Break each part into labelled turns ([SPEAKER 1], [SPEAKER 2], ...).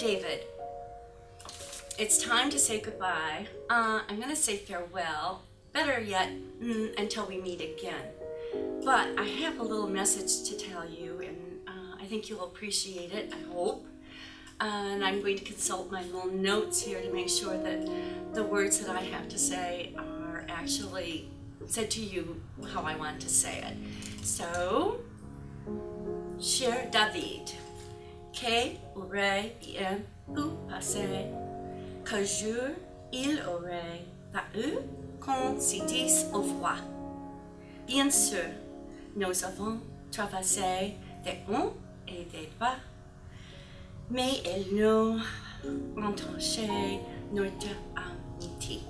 [SPEAKER 1] David, it's time to say goodbye. I'm gonna say farewell, better yet, until we meet again. But I have a little message to tell you, and I think you'll appreciate it, I hope. And I'm going to consult my little notes here to make sure that the words that I have to say are actually said to you how I want to say it. So, cher David, qu'aurait bien pu passer qu'un jour il aurait fallu qu'on se dise au revoir. Bien sûr, nous avons traversé des hauts et des bas, mais elle nous entaché notre amitié.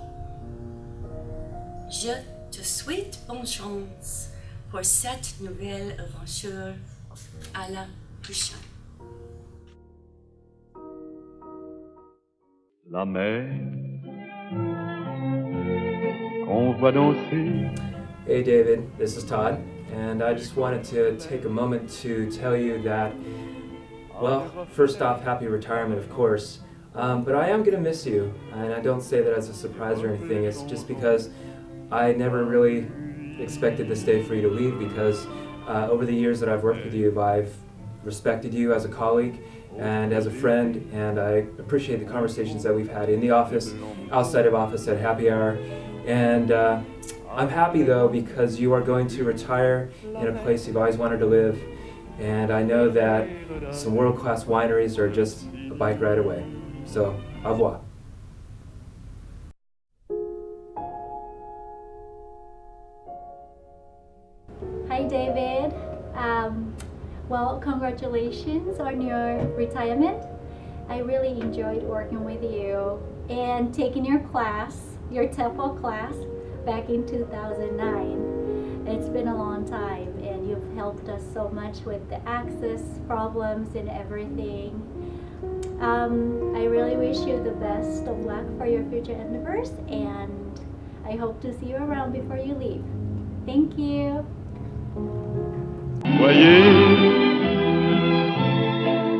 [SPEAKER 1] Je te souhaite bonne chance pour cette nouvelle aventure. À la prochaine.
[SPEAKER 2] La mer qu'on voit danser.
[SPEAKER 3] Hey David, this is Todd, and I just wanted to take a moment to tell you that, well, first off, happy retirement, of course, but I am going to miss you, and I don't say that as a surprise or anything. It's just because I never really expected this day for you to leave, because over the years that I've worked with you, I've respected you as a colleague and as a friend, and I appreciate the conversations that we've had in the office, outside of office, at happy hour, and I'm happy though because you are going to retire in a place you've always wanted to live, and I know that some world-class wineries are just a bike ride away. So, au revoir.
[SPEAKER 4] Hi David, well, congratulations on your retirement. I really enjoyed working with you and taking your class, your TEFL class, back in 2009. It's been a long time, and you've helped us so much with the access problems and everything. I really wish you the best of luck for your future endeavors, and I hope to see you around before you leave. Thank you.
[SPEAKER 2] Voyez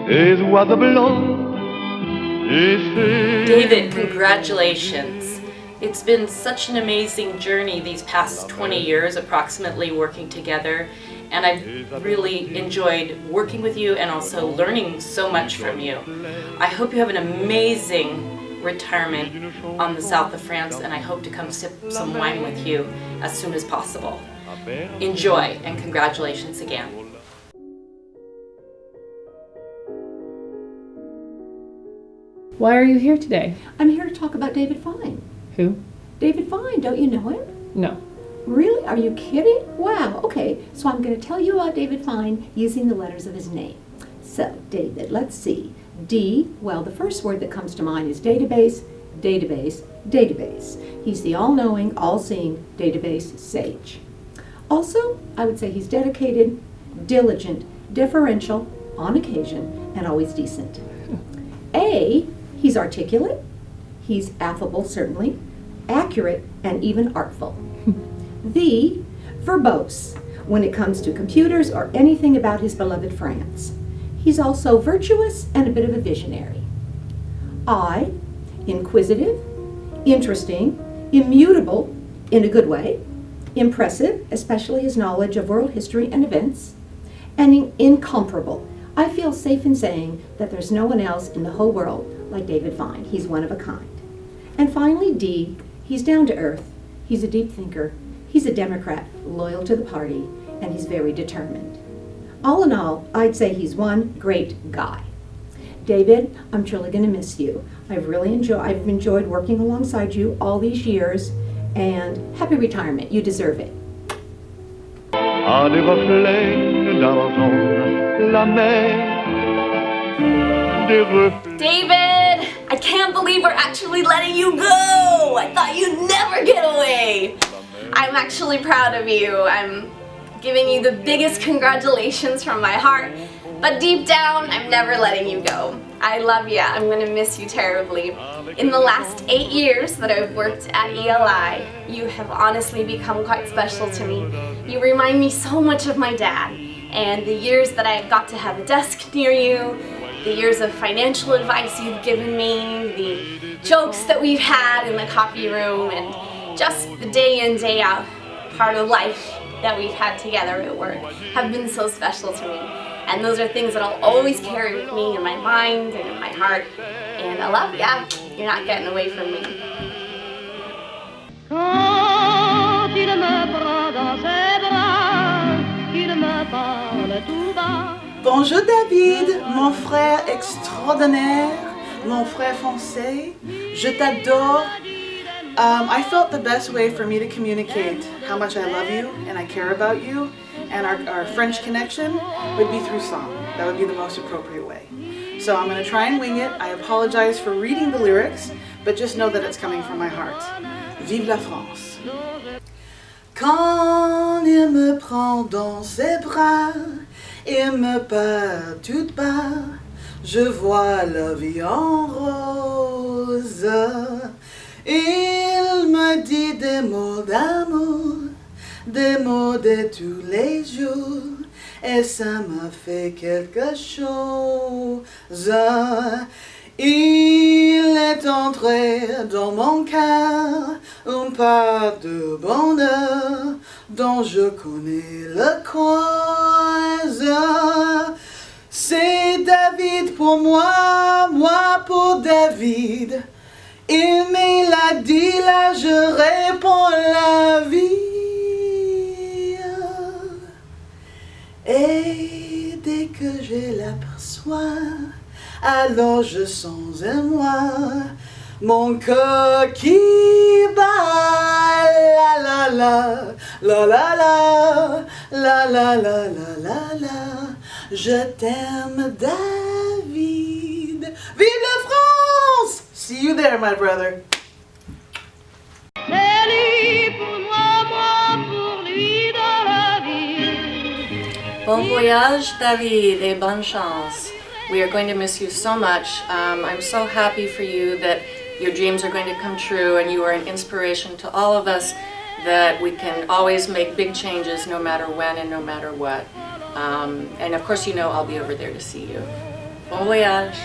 [SPEAKER 2] ces oiseaux blancs et ces...
[SPEAKER 5] David, congratulations. It's been such an amazing journey these past 20 years approximately working together, and I've really enjoyed working with you and also learning so much from you. I hope you have an amazing retirement on the south of France, and I hope to come sip some wine with you as soon as possible. Enjoy, and congratulations again.
[SPEAKER 6] Why are you here today?
[SPEAKER 7] I'm here to talk about David Fine.
[SPEAKER 6] Who?
[SPEAKER 7] David Fine, don't you know him?
[SPEAKER 6] No.
[SPEAKER 7] Really? Are you kidding? Wow, okay. So I'm going to tell you about David Fine using the letters of his name. So, David, let's see. D, well, the first word that comes to mind is database, database, database. He's the all-knowing, all-seeing database sage. Also, I would say he's dedicated, diligent, deferential, on occasion, and always decent. A, he's articulate, he's affable, certainly, accurate, and even artful. V, verbose, when it comes to computers or anything about his beloved France. He's also virtuous and a bit of a visionary. I, inquisitive, interesting, immutable in a good way, impressive, especially his knowledge of world history and events, and incomparable. I feel safe in saying that there's no one else in the whole world like David Fine. He's one of a kind. And finally, D, he's down to earth, he's a deep thinker, he's a Democrat, loyal to the party, and he's very determined. All in all, I'd say he's one great guy. David, I'm truly going to miss you. I've enjoyed working alongside you all these years, and happy retirement. You deserve it.
[SPEAKER 2] À des reflets d'argent, la mer, des reflets.
[SPEAKER 5] David, I can't believe we're actually letting you go. I thought you'd never get away. I'm actually proud of you. I'm giving you the biggest congratulations from my heart, but deep down, I'm never letting you go. I love you. I'm going to miss you terribly. In the last 8 years that I've worked at ELI, you have honestly become quite special to me. You remind me so much of my dad, and the years that I got to have a desk near you
[SPEAKER 8] the years of financial advice you've given me, the jokes that we've had in the coffee room, and just the day in, day out part of life that we've had together at work have been so special to me. And those are things that I'll always carry with me in my mind and in my heart. And I love you. You're not getting away from me.
[SPEAKER 9] Quand il me prend dans ses bras, qu'il me parle tout bas.
[SPEAKER 10] Bonjour David, mon frère extraordinaire, mon frère français. Je t'adore. I felt the best way for me to communicate how much I love you and I care about you and our French connection would be through song. That would be the most appropriate way. So I'm going to try and wing it. I apologize for reading the lyrics, but just know that it's coming from my heart. Vive la France! Quand il me prend dans ses bras et me parle tout bas, je vois la vie en rose. Il me dit des mots d'amour, des mots de tous les jours, et ça m'a fait quelque chose. Il est entré dans mon cœur une part de bonheur dont je connais le cause. C'est David pour moi, moi pour David. Il me l'a dit, là je réponds la vie. Et dès que je l'aperçois, alors je sens en moi mon cœur qui bat. La la la, la la la, la la la la la la. Je t'aime David. Vive la France! See you there, my brother.
[SPEAKER 9] C'est lui pour moi, moi pour lui dans la vie.
[SPEAKER 1] Bon voyage, David, et bonne chance. We are going to miss you so much. I'm so happy for you that your dreams are going to come true and you are an inspiration to all of us, that we can always make big changes no matter when and no matter what. And of course, you know I'll be over there to see you. Bon voyage.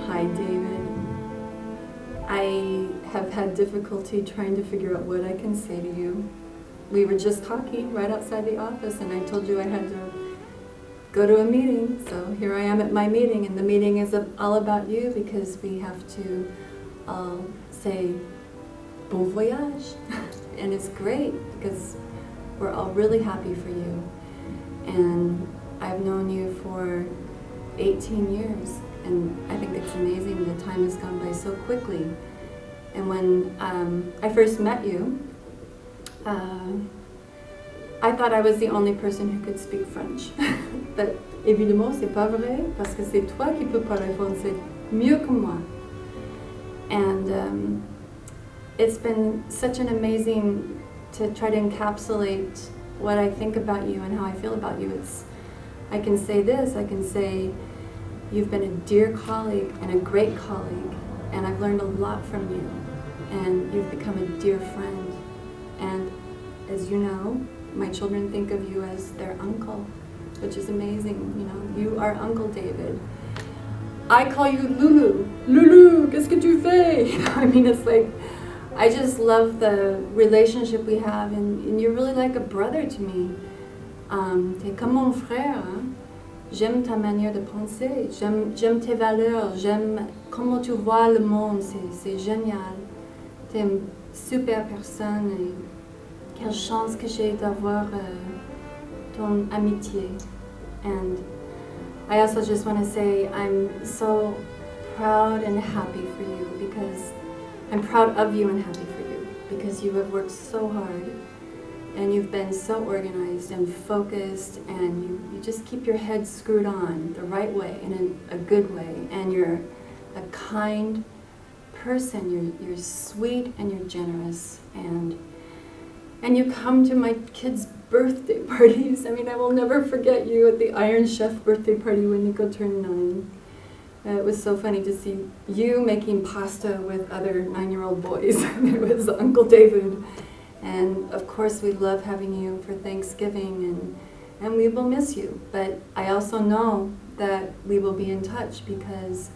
[SPEAKER 11] Hi, David. I have had difficulty trying to figure out what I can say to you. We were just talking right outside the office and I told you I had to go to a meeting. So here I am at my meeting, and the meeting is all about you because we have to say bon voyage. And it's great because we're all really happy for you. And I've known you for 18 years. And I think it's amazing the time has gone by so quickly. And when I first met you, I thought I was the only person who could speak French. But évidemment, c'est pas vrai, parce que c'est toi qui peux parler français mieux que moi. And it's been such an amazing to try to encapsulate what I think about you and how I feel about you. I can say this, I can say, you've been a dear colleague and a great colleague, and I've learned a lot from you, and you've become a dear friend. And as you know, my children think of you as their uncle, which is amazing. You know, you are Uncle David. I call you Lulu. Lulu, qu'est-ce que tu fais? You know, I mean, it's like, I just love the relationship we have, and you're really like a brother to me. T'es comme mon frère, hein? J'aime ta manière de penser, j'aime tes valeurs, j'aime comment tu vois le monde, c'est génial. T'es une super personne et quelle chance que j'ai d'avoir ton amitié. And I also just want to say I'm so proud and happy for you, because I'm proud of you and happy for you because you have worked so hard. And you've been so organized and focused, and you just keep your head screwed on the right way and in a good way. And you're a kind person. You're sweet and you're generous. And you come to my kids' birthday parties. I mean, I will never forget you at the Iron Chef birthday party when Nico turned 9. It was so funny to see you making pasta with other 9-year-old boys. It was Uncle David. And of course, we love having you for Thanksgiving, and we will miss you. But I also know that we will be in touch because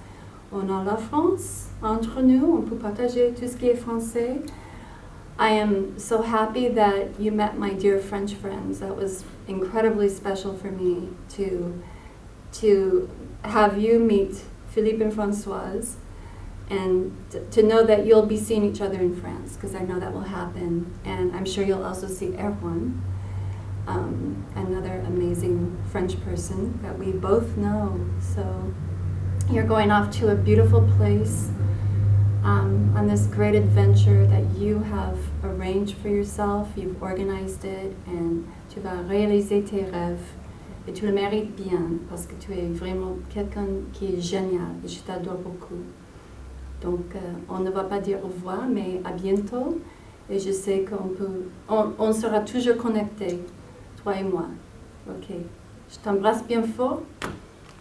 [SPEAKER 11] on a la France, entre nous, on peut partager tout ce qui est français. I am so happy that you met my dear French friends. That was incredibly special for me to have you meet Philippe and Françoise, and to know that you'll be seeing each other in France, because I know that will happen. And I'm sure you'll also see Erwan, another amazing French person that we both know. So you're going off to a beautiful place on this great adventure that you have arranged for yourself. You've organized it, and tu vas réaliser tes rêves. Et tu le mérites bien, parce que tu es vraiment quelqu'un qui est génial, et je t'adore beaucoup. Donc, on ne va pas dire au revoir, mais à bientôt. Et je sais on sera toujours connectés, toi et moi. Ok. Je t'embrasse bien fort,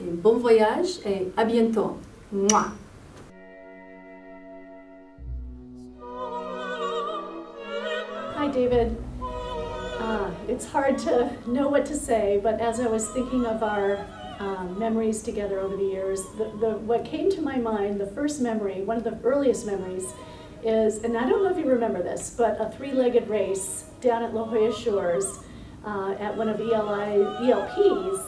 [SPEAKER 11] et bon voyage, et à bientôt. Mouah.
[SPEAKER 12] Hi, David. It's hard to know what to say, but as I was thinking of our memories together over the years, what came to my mind, the first memory, one of the earliest memories, is, and I don't know if you remember this, but a three-legged race down at La Jolla Shores at one of ELP's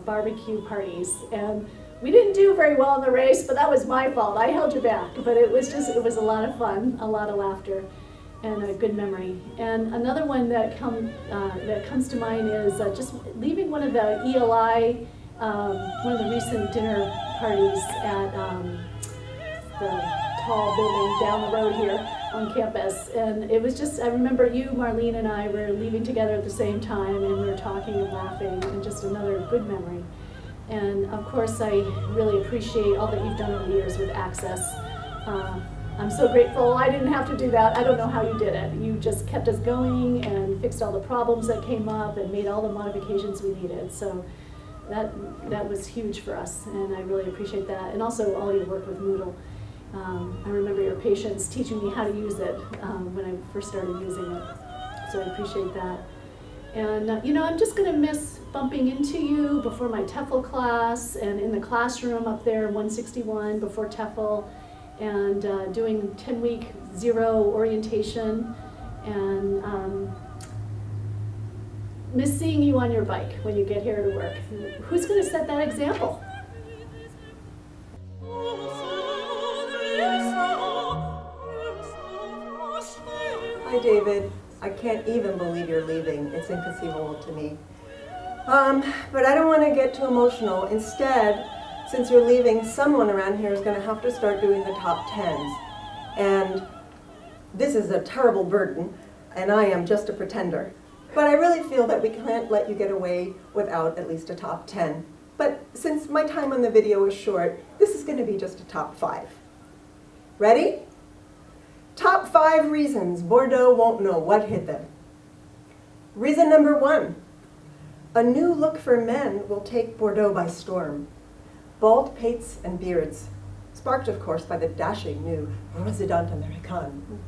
[SPEAKER 12] barbecue parties. And we didn't do very well in the race, but that was my fault. I held you back, but it was a lot of fun, a lot of laughter, and a good memory. And another one that comes to mind is just leaving one of the ELI, one of the recent dinner parties at the tall building down the road here on campus. And it was just, I remember you, Marlene, and I were leaving together at the same time, and we were talking and laughing, and just another good memory. And of course, I really appreciate all that you've done over the years with Access. I'm so grateful. I didn't have to do that. I don't know how you did it. You just kept us going and fixed all the problems that came up and made all the modifications we needed. So that was huge for us, and I really appreciate that. And also all your work with Moodle. I remember your patience teaching me how to use it when I first started using it. So I appreciate that. And I'm just going to miss bumping into you before my TEFL class and in the classroom up there in 161 before TEFL, and doing 10-week zero orientation, and miss seeing you on your bike when you get here to work. Who's going to set that example?
[SPEAKER 13] Hi, David. I can't even believe you're leaving. It's inconceivable to me. But I don't want to get too emotional. Instead, since you're leaving, someone around here is going to have to start doing the top 10s. And this is a terrible burden, and I am just a pretender. But I really feel that we can't let you get away without at least a top 10. But since my time on the video is short, this is going to be just a top 5. Ready? Top 5 reasons Bordeaux won't know what hit them. Reason number 1. A new look for men will take Bordeaux by storm. Bald pates and beards, sparked of course by the dashing new Resident American.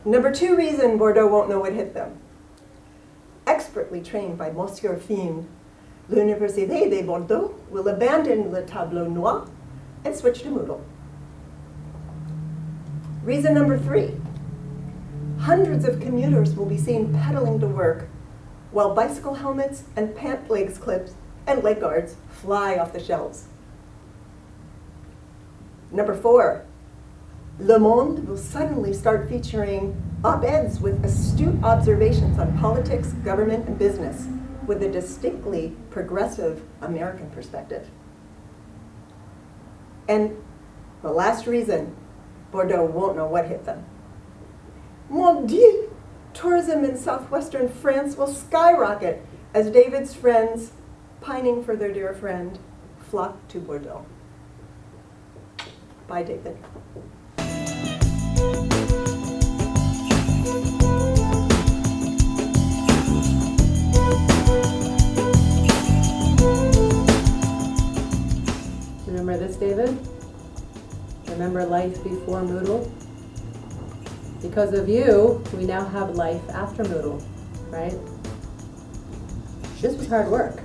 [SPEAKER 13] Number 2 reason Bordeaux won't know what hit them. Expertly trained by Monsieur Fine, l'Université de Bordeaux will abandon le tableau noir and switch to Moodle. Reason number 3. Hundreds of commuters will be seen pedaling to work while bicycle helmets and pant legs clips and leg guards fly off the shelves. Number 4. Le Monde will suddenly start featuring op-eds with astute observations on politics, government, and business with a distinctly progressive American perspective. And the last reason Bordeaux won't know what hit them. Mon Dieu! Tourism in southwestern France will skyrocket as David's friends, pining for their dear friend, flock to Bordeaux. Bye, David.
[SPEAKER 14] Remember this, David? Remember life before Moodle? Because of you, we now have life after Moodle, right? This was hard work.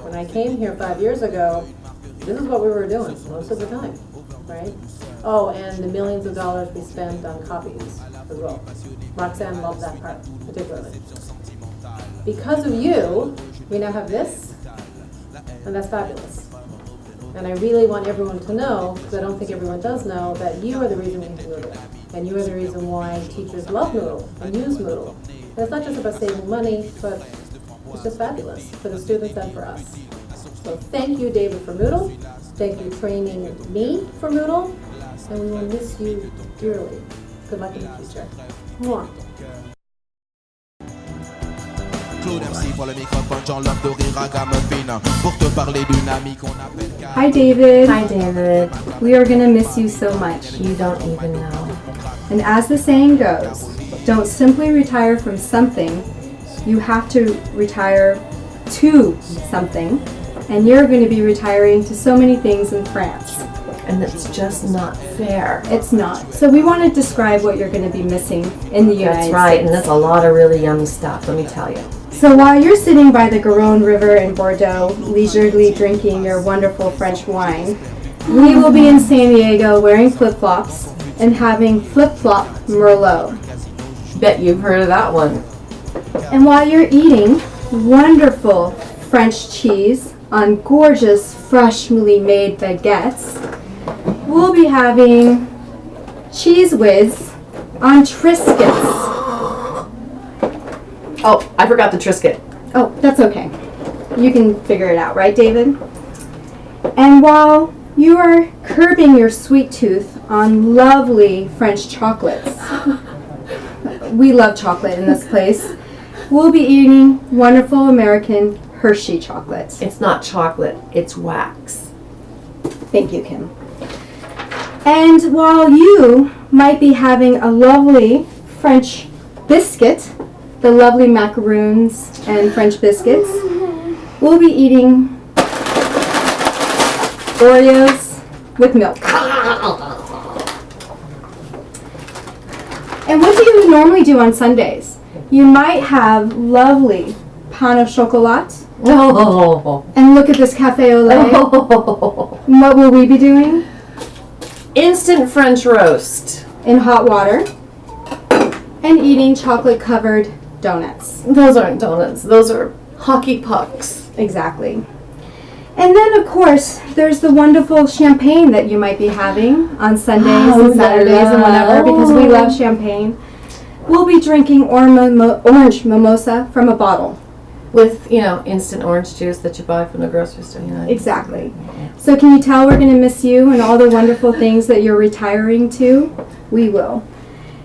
[SPEAKER 14] When I came here 5 years ago, this is what we were doing most of the time, right? Oh, and the millions of dollars we spent on copies as well. Roxanne loved that part, particularly. Because of you, we now have this, and that's fabulous. And I really want everyone to know, because I don't think everyone does know, that you are the reason we have Moodle. And you are the reason why teachers love Moodle and use Moodle. And it's not just about saving money, but it's just fabulous for the students and for us. So thank you, David, for Moodle. Thank you for training me for Moodle. And we will miss you dearly. Good luck in the future. Mwah.
[SPEAKER 15] Hi David. Hi David. We are gonna miss you so much. You don't even know. And as the saying goes, don't simply retire from something, you have to retire to something. And you're going to be retiring to so many things in France.
[SPEAKER 16] And it's just not fair.
[SPEAKER 15] It's not. So we want to describe what you're going to be missing in the United States.
[SPEAKER 16] That's right, and that's a lot of really yummy stuff, let me tell you.
[SPEAKER 15] So while you're sitting by the Garonne River in Bordeaux, leisurely drinking your wonderful French wine, we will be in San Diego wearing flip-flops and having flip-flop Merlot.
[SPEAKER 16] Bet you've heard of that one.
[SPEAKER 15] And while you're eating wonderful French cheese on gorgeous, freshly made baguettes, we'll be having cheese whiz on Triscuits.
[SPEAKER 16] Oh, I forgot the Triscuit.
[SPEAKER 15] Oh, that's okay. You can figure it out, right, David? And while you are curbing your sweet tooth on lovely French chocolates, we love chocolate in this place, we'll be eating wonderful American Hershey chocolates.
[SPEAKER 16] It's not chocolate, it's wax.
[SPEAKER 15] Thank you, Kim. And while you might be having a lovely French biscuit, the lovely macaroons and French biscuits, we'll be eating Oreos with milk. And what do you normally do on Sundays? You might have lovely pain au chocolat.
[SPEAKER 16] Oh.
[SPEAKER 15] And look at this cafe au lait.
[SPEAKER 16] Oh.
[SPEAKER 15] What will we be doing?
[SPEAKER 16] Instant French roast.
[SPEAKER 15] In hot water. And eating chocolate-covered donuts.
[SPEAKER 16] Those aren't donuts. Those are hockey pucks.
[SPEAKER 15] Exactly. And then, of course, there's the wonderful champagne that you might be having on Sundays and Saturdays and whatever, because we love champagne. We'll be drinking orange mimosa from a bottle.
[SPEAKER 16] With, instant orange juice that you buy from the grocery store.
[SPEAKER 15] Exactly. So can you tell we're going to miss you and all the wonderful things that you're retiring to? We will.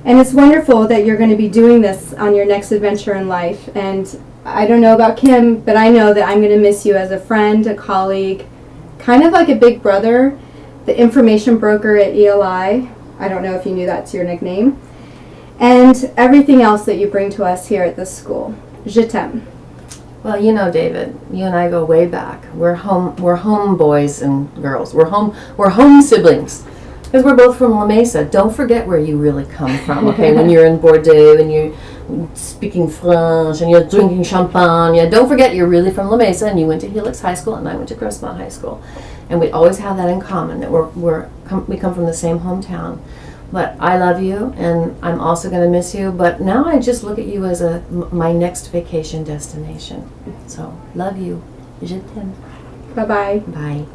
[SPEAKER 15] And it's wonderful that you're going to be doing this on your next adventure in life. And I don't know about Kim, but I know that I'm going to miss you as a friend, a colleague, kind of like a big brother, the information broker at ELI. I don't know if you knew that's your nickname. And everything else that you bring to us here at this school. Je t'aime.
[SPEAKER 16] Well, David, you and I go way back. We're home boys and girls. We're home siblings. Because we're both from La Mesa. Don't forget where you really come from, okay? When you're in Bordeaux and you're speaking French and you're drinking champagne. Don't forget you're really from La Mesa and you went to Helix High School and I went to Grossmont High School. And we always have that in common, that we come from the same hometown. But I love you and I'm also going to miss you. But now I just look at you as my next vacation destination. So, love you. Je t'aime.
[SPEAKER 15] Bye-bye.
[SPEAKER 16] Bye.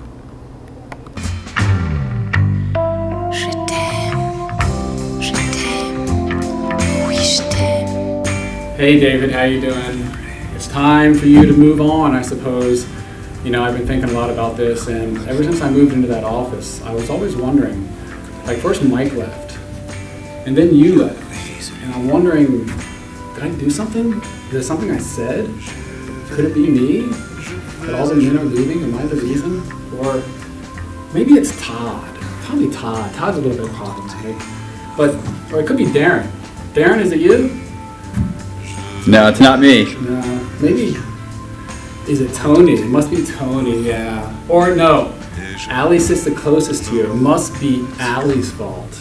[SPEAKER 17] Hey David, how you doing? It's time for you to move on, I suppose. I've been thinking a lot about this, and ever since I moved into that office, I was always wondering, first Mike left, and then you left, and I'm wondering, did I do something? Is there something I said? Could it be me? That all the men are leaving? Am I the reason? Or maybe it's Todd. Probably Todd. Todd's a little bit of a problem, right? Or it could be Darren. Darren, is it you?
[SPEAKER 18] No, it's not me.
[SPEAKER 17] No, maybe, is it Tony? It must be Tony, yeah. Or no, Allie sits the closest to you. It must be Allie's fault.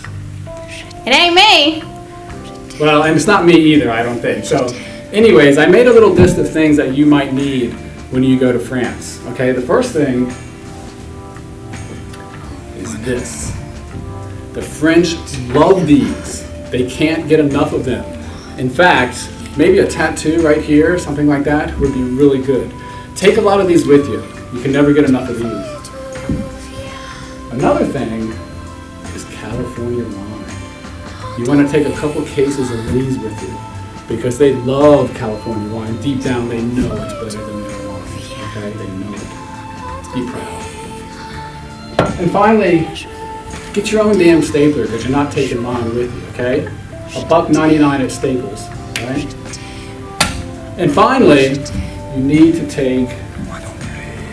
[SPEAKER 8] It ain't me.
[SPEAKER 17] Well, and it's not me either, I don't think. So anyways, I made a little list of things that you might need when you go to France. Okay, the first thing is this. The French love these. They can't get enough of them. In fact, maybe a tattoo right here, something like that, would be really good. Take a lot of these with you. You can never get enough of these. Another thing is California wine. You want to take a couple cases of these with you because they love California wine. Deep down, they know it's better than their wine. Okay, they know it. Be proud. And finally, get your own damn stapler because you're not taking mine with you. Okay, $1.99 at Staples. Right? And finally, you need to take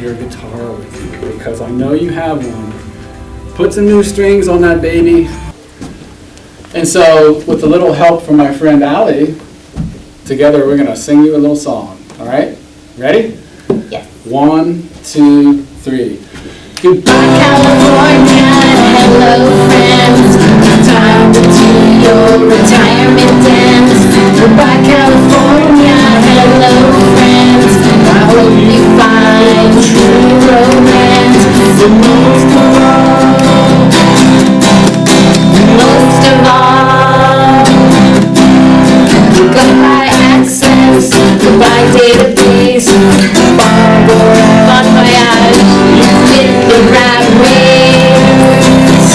[SPEAKER 17] your guitar with you because I know you have one. Put some new strings on that baby. And so, with a little help from my friend Allie, together we're going to sing you a little song. All right? Ready?
[SPEAKER 8] Yes.
[SPEAKER 17] 1, 2, 3.
[SPEAKER 9] Goodbye, California. Hello, friends. Time to do your retirement dance. Goodbye, California. Hello, friends. I hope you find true romance. But most of all, goodbye access, goodbye database, bon voyage, you quit the rat race,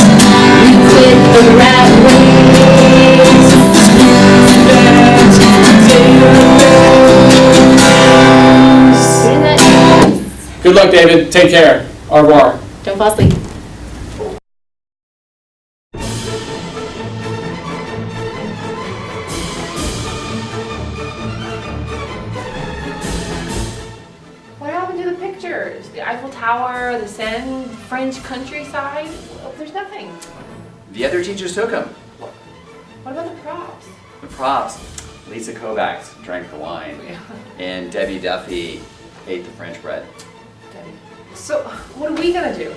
[SPEAKER 9] you quit the rat race,
[SPEAKER 17] Good luck, David. Take care. Au revoir.
[SPEAKER 8] Don't fall asleep.
[SPEAKER 6] What happened to the pictures? The Eiffel Tower, the Seine, French countryside? Well, there's nothing.
[SPEAKER 18] The other teachers took them.
[SPEAKER 6] What about the props?
[SPEAKER 18] The props. Lisa Kovacs drank the wine, and Debbie Duffy ate the French bread.
[SPEAKER 6] So, what are we gonna do?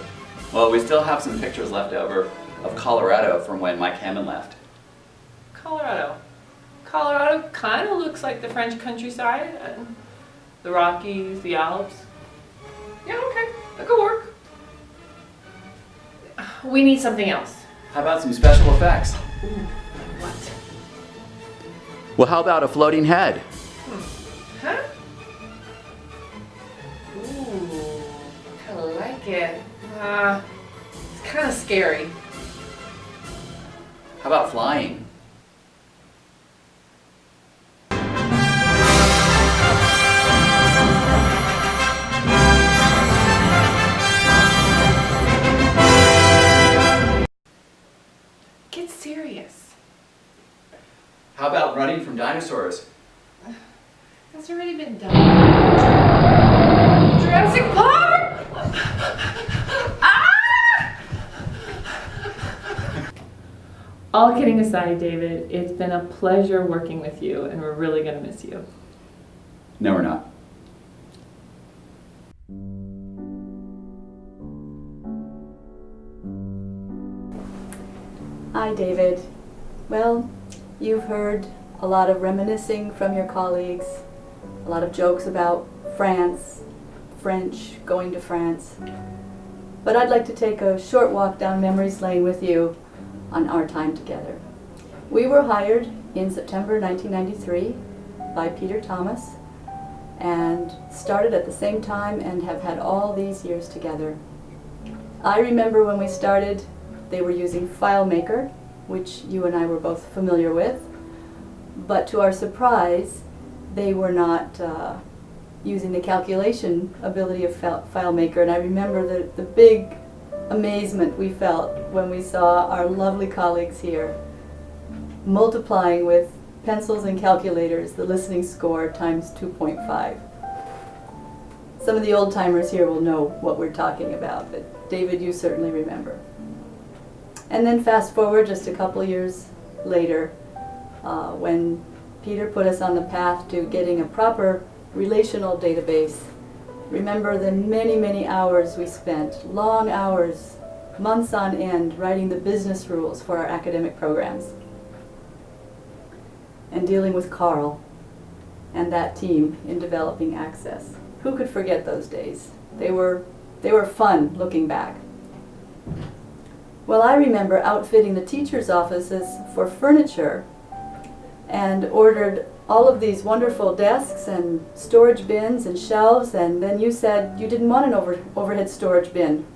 [SPEAKER 18] Well, we still have some pictures left over of Colorado from when Mike Hammond left.
[SPEAKER 6] Colorado. Colorado kind of looks like the French countryside. And the Rockies, the Alps. Yeah, okay. That could work. We need something else.
[SPEAKER 18] How about some special effects?
[SPEAKER 6] Ooh, what?
[SPEAKER 18] Well, how about a floating head?
[SPEAKER 6] Huh? Ooh, I kind of like it. It's kind of scary.
[SPEAKER 18] How about flying?
[SPEAKER 6] Get serious.
[SPEAKER 18] How about running from dinosaurs?
[SPEAKER 6] That's already been done. Jurassic Park! All kidding aside, David, it's been a pleasure working with you, and we're really going to miss you.
[SPEAKER 18] No, we're not.
[SPEAKER 19] Hi, David. Well, you've heard a lot of reminiscing from your colleagues, a lot of jokes about France, French, going to France. But I'd like to take a short walk down memory lane with you on our time together. We were hired in September 1993 by Peter Thomas and started at the same time and have had all these years together. I remember when we started, they were using FileMaker, which you and I were both familiar with, but to our surprise, they were not using the calculation ability of FileMaker, and I remember the big amazement we felt when we saw our lovely colleagues here multiplying with pencils and calculators the listening score times 2.5. Some of the old timers here will know what we're talking about, but David, you certainly remember. And then fast forward just a couple years later, when Peter put us on the path to getting a proper relational database. Remember the many, many hours we spent, long hours, months on end, writing the business rules for our academic programs. and dealing with Carl and that team in developing Access. Who could forget those days? They were fun looking back. Well, I remember outfitting the teachers' offices for furniture and ordered all of these wonderful desks and storage bins and shelves, and then you said you didn't want an overhead storage bin.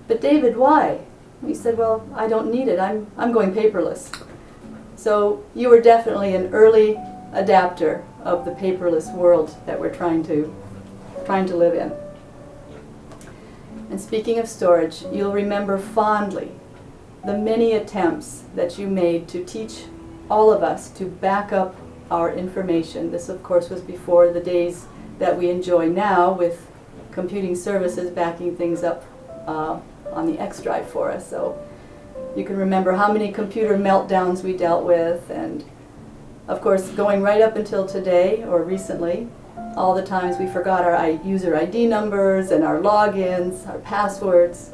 [SPEAKER 19] But David, why? You said, well, I don't need it. I'm going paperless. So you were definitely an early adapter of the paperless world that we're trying to live in. And speaking of storage, you'll remember fondly the many attempts that you made to teach all of us to back up our information. This, of course, was before the days that we enjoy now with computing services backing things up on the X drive for us. So you can remember how many computer meltdowns we dealt with, and of course going right up until today or recently, all the times we forgot our user ID numbers and our logins, our passwords.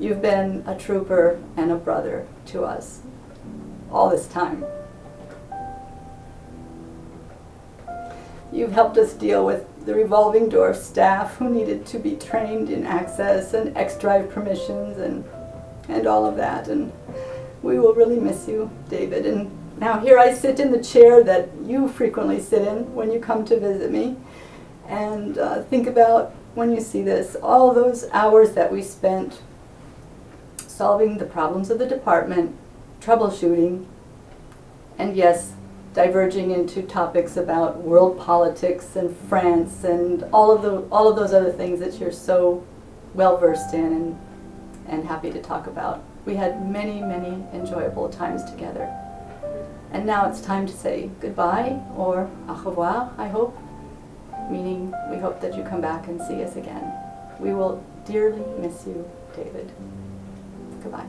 [SPEAKER 19] You've been a trooper and a brother to us all this time. You've helped us deal with the revolving door of staff who needed to be trained in access and X drive permissions and all of that. And we will really miss you, David. And now here I sit in the chair that you frequently sit in when you come to visit me. And think about, when you see this, all those hours that we spent solving the problems of the department, troubleshooting, and yes, diverging into topics about world politics and France and all of those other things that you're so well versed in and happy to talk about. We had many, many enjoyable times together. And now it's time to say goodbye, or au revoir, I hope, meaning we hope that you come back and see us again. We will dearly miss you, David. Goodbye.